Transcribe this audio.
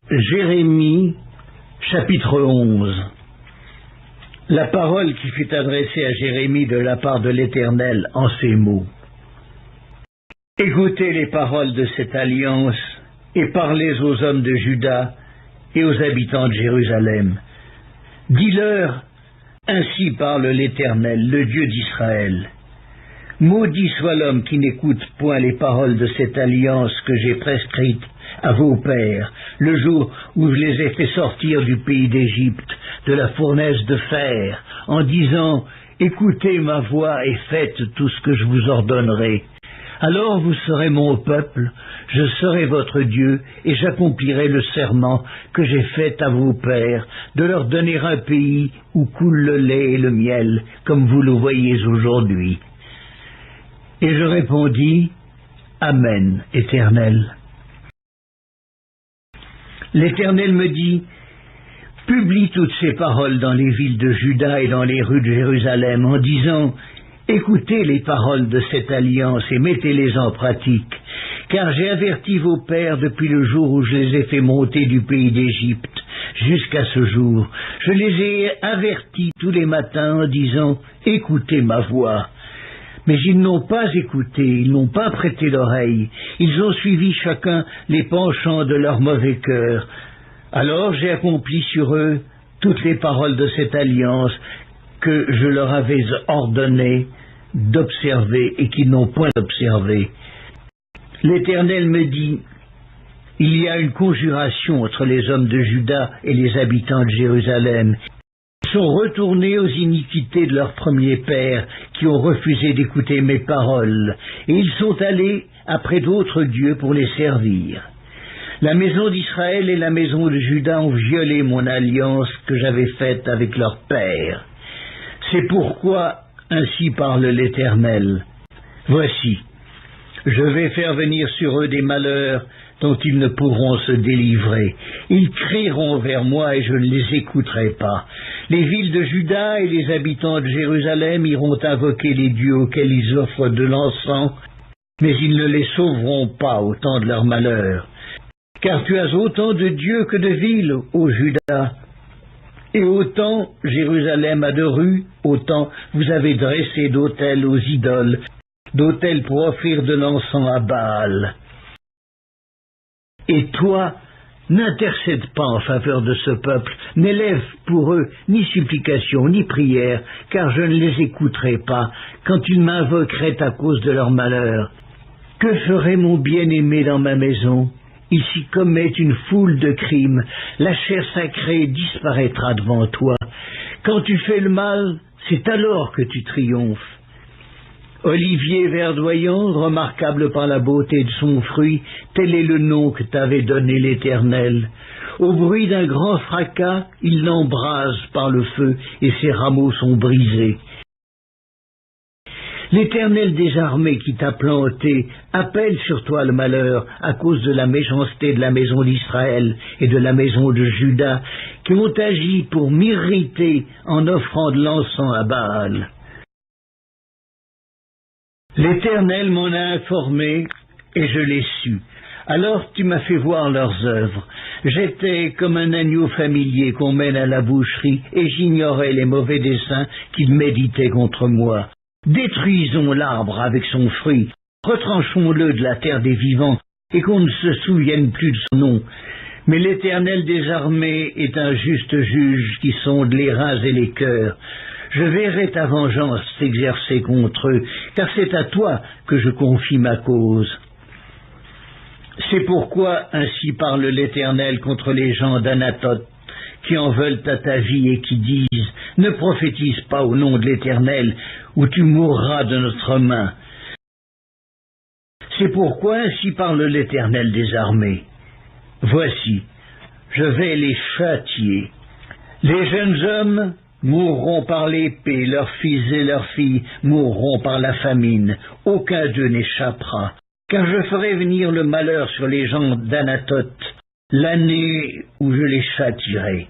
Jérémie, chapitre 11. La parole qui fut adressée à Jérémie de la part de l'Éternel en ces mots. Écoutez les paroles de cette alliance et parlez aux hommes de Juda et aux habitants de Jérusalem. Dis-leur, ainsi parle l'Éternel, le Dieu d'Israël. Maudit soit l'homme qui n'écoute point les paroles de cette alliance que j'ai prescrite à vos pères, le jour où je les ai fait sortir du pays d'Égypte, de la fournaise de fer, en disant, écoutez ma voix et faites tout ce que je vous ordonnerai. Alors vous serez mon peuple, je serai votre Dieu, et j'accomplirai le serment que j'ai fait à vos pères, de leur donner un pays où coule le lait et le miel, comme vous le voyez aujourd'hui. Et je répondis, Amen, Éternel. L'Éternel me dit, publie toutes ces paroles dans les villes de Juda et dans les rues de Jérusalem, en disant, écoutez les paroles de cette alliance et mettez-les en pratique, car j'ai averti vos pères depuis le jour où je les ai fait monter du pays d'Égypte jusqu'à ce jour. Je les ai avertis tous les matins en disant, écoutez ma voix. Mais ils n'ont pas écouté, ils n'ont pas prêté l'oreille, ils ont suivi chacun les penchants de leur mauvais cœur. Alors j'ai accompli sur eux toutes les paroles de cette alliance que je leur avais ordonné d'observer et qu'ils n'ont point observé. L'Éternel me dit, il y a une conjuration entre les hommes de Juda et les habitants de Jérusalem. Ils sont retournés aux iniquités de leurs premiers pères, qui ont refusé d'écouter mes paroles, et ils sont allés après d'autres dieux pour les servir. La maison d'Israël et la maison de Juda ont violé mon alliance que j'avais faite avec leurs pères. C'est pourquoi, ainsi parle l'Éternel, voici, je vais faire venir sur eux des malheurs dont ils ne pourront se délivrer. Ils crieront vers moi et je ne les écouterai pas. Les villes de Juda et les habitants de Jérusalem iront invoquer les dieux auxquels ils offrent de l'encens, mais ils ne les sauveront pas au temps de leur malheur. Car tu as autant de dieux que de villes, ô Juda, et autant Jérusalem a de rues, autant vous avez dressé d'autels aux idoles, d'autels pour offrir de l'encens à Baal. Et toi, n'intercède pas en faveur de ce peuple, n'élève pour eux ni supplication ni prière, car je ne les écouterai pas quand ils m'invoqueraient à cause de leur malheur. Que ferait mon bien-aimé dans ma maison? Il s'y commet une foule de crimes, la chair sacrée disparaîtra devant toi. Quand tu fais le mal, c'est alors que tu triomphes. Olivier verdoyant, remarquable par la beauté de son fruit, tel est le nom que t'avait donné l'Éternel. Au bruit d'un grand fracas, il l'embrase par le feu, et ses rameaux sont brisés. L'Éternel des armées qui t'a planté appelle sur toi le malheur à cause de la méchanceté de la maison d'Israël et de la maison de Juda, qui ont agi pour m'irriter en offrant de l'encens à Baal. L'Éternel m'en a informé, et je l'ai su. Alors tu m'as fait voir leurs œuvres. J'étais comme un agneau familier qu'on mène à la boucherie, et j'ignorais les mauvais desseins qu'ils méditaient contre moi. Détruisons l'arbre avec son fruit, retranchons-le de la terre des vivants, et qu'on ne se souvienne plus de son nom. Mais l'Éternel des armées est un juste juge qui sonde les reins et les cœurs. Je verrai ta vengeance s'exercer contre eux, car c'est à toi que je confie ma cause. C'est pourquoi ainsi parle l'Éternel contre les gens d'Anatoth, qui en veulent à ta vie et qui disent, ne prophétise pas au nom de l'Éternel, ou tu mourras de notre main. C'est pourquoi ainsi parle l'Éternel des armées. Voici, je vais les châtier. Les jeunes hommes mourront par l'épée, leurs fils et leurs filles mourront par la famine. Aucun d'eux n'échappera. Car je ferai venir le malheur sur les gens d'Anatoth, l'année où je les châtierai.